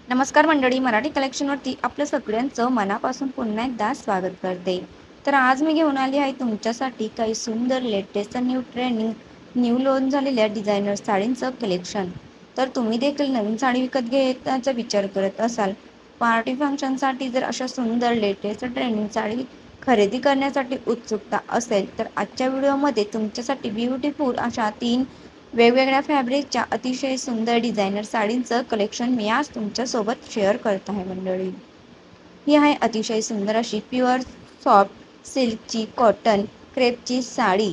नमस्कार मंडळी, मराठी कलेक्शनवरती आपलं सगळ्यांचं मनापासून पुन्हा एकदा स्वागत करते. तर आज मी घेऊन आली आहे तुमच्यासाठी काही सुंदर latest new trending new launch झालेल्या डिझायनर साडींचं कलेक्शन. तर तुम्ही देखील नवीन साडी विकत घेण्याचा विचार करत असाल, पार्टी फंक्शनसाठी जर अशा सुंदर लेटेस्ट ट्रेंडिंग साडी खरेदी करण्यासाठी उत्सुकता असेल, तर आजच्या व्हिडिओमध्ये तुमच्यासाठी ब्युटिफुल अशा 3 वेगवेगळ्या फॅब्रिकच्या अतिशय सुंदर डिझायनर साडींचं कलेक्शन मी आज तुमच्यासोबत शेअर करत आहे मंडळी. ही आहे अतिशय सुंदर अशी प्युअर सॉफ्ट सिल्कची कॉटन क्रेपची साडी.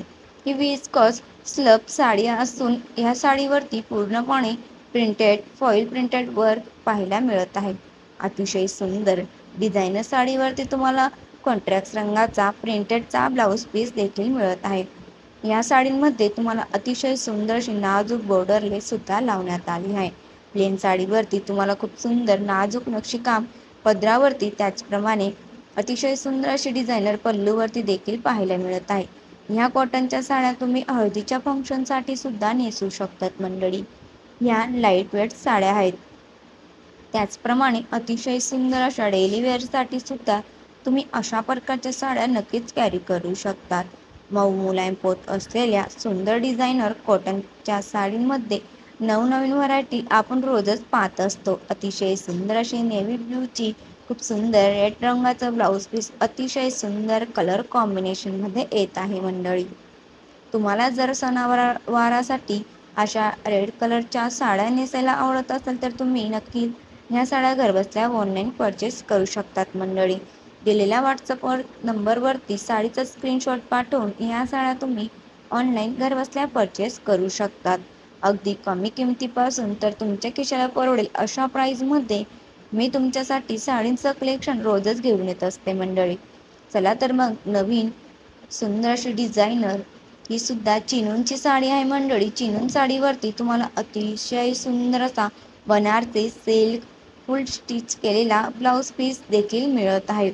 ही विस्कॉस स्लब साडी असून ह्या साडीवरती पूर्णपणे प्रिंटेड फॉईल प्रिंटेड वर्क पाहायला मिळत आहे. अतिशय सुंदर डिझायनर साडीवरती तुम्हाला कॉन्ट्रास्ट रंगाचा प्रिंटेडचा ब्लाऊज पीस देखील मिळत आहे. या साडींमध्ये तुम्हाला अतिशय सुंदर अशी नाजूक बॉर्डर लेस सुद्धा लावण्यात आली आहे. प्लेन साडीवरती तुम्हाला खूप सुंदर नाजूक नक्षीकाम पदरावरती, त्याचप्रमाणे अतिशय सुंदर अशी डिझायनर पल्लूवरती देखील पाहायला मिळत आहे. ह्या कॉटनच्या साड्या तुम्ही हळदीच्या फंक्शनसाठी सुद्धा नेसू शकतात मंडळी. ह्या लाईट वेट साड्या आहेत. त्याचप्रमाणे अतिशय सुंदर अशा डेली वेअरसाठी सुद्धा तुम्ही अशा प्रकारच्या साड्या नक्कीच कॅरी करू शकतात. मऊ मुलायम पोत असलेल्या सुंदर डिझायनर कॉटनच्या साडींमध्ये नवनवीन व्हरायटी आपण रोजच पाहत असतो. अतिशय सुंदर अशी नेव्ही ब्ल्यूची खूप सुंदर रेड रंगाचं ब्लाऊज पीस अतिशय सुंदर कलर कॉम्बिनेशनमध्ये येत आहे मंडळी. तुम्हाला जर सणावारासाठी अशा रेड कलरच्या साड्या नेसायला आवडत असेल, तर तुम्ही नक्की ह्या साड्या घरबसल्या ऑनलाईन परचेस करू शकतात मंडळी. दिलेल्या व्हॉट्सअपवर नंबरवरती साडीचा स्क्रीनशॉट पाठवून ह्या साड्या तुम्ही ऑनलाईन घरबसल्या परचेस करू शकतात. अगदी कमी किमतीपासून तर तुमच्या खिशाला परवडेल अशा प्राईजमध्ये मी तुमच्यासाठी साडींचं कलेक्शन रोजच घेऊन येत असते मंडळी. चला तर मग नवीन सुंदर अशी डिझायनर ही सुद्धा चिनूनची साडी आहे मंडळी. चिनून साडीवरती तुम्हाला अतिशय सुंदर असा बनारसी सिल्क फुल स्टिच केलेला ब्लाऊज पीस देखील मिळत आहे.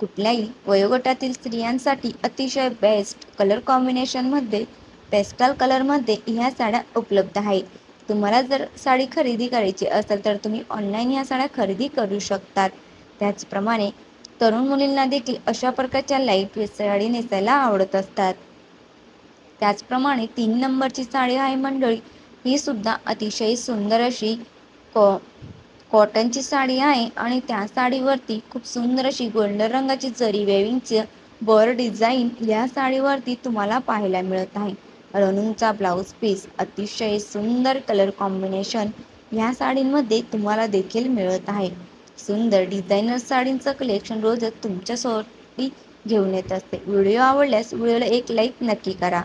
कुठल्याही वयोगटातील स्त्रियांसाठी अतिशय बेस्ट कलर कॉम्बिनेशनमध्ये पेस्टल कलरमध्ये ह्या साड्या उपलब्ध आहेत. तुम्हाला जर साडी खरेदी करायची असेल, तर तुम्ही ऑनलाईन ह्या साड्या खरेदी करू शकतात. त्याचप्रमाणे तरुण मुलींना देखील अशा प्रकारच्या लाईट वेट साडी नेसायला आवडत असतात. त्याचप्रमाणे 3 नंबरची साडी आहे मंडळी. ही सुद्धा अतिशय सुंदर अशी कॉटनची साडी आहे आणि त्या साडीवरती खूप सुंदर अशी गोल्डन रंगाची जरी वेविंगची बोर डिझाईन या साडीवरती तुम्हाला पाहायला मिळत आहे. रनूंचा ब्लाऊज पीस अतिशय सुंदर कलर कॉम्बिनेशन ह्या साडींमध्ये तुम्हाला देखील मिळत आहे. सुंदर डिझायनर साडींचं कलेक्शन रोजच तुमच्यासाठी घेऊन येत असते. व्हिडिओ आवडल्यास व्हिडिओला एक लाईक नक्की करा.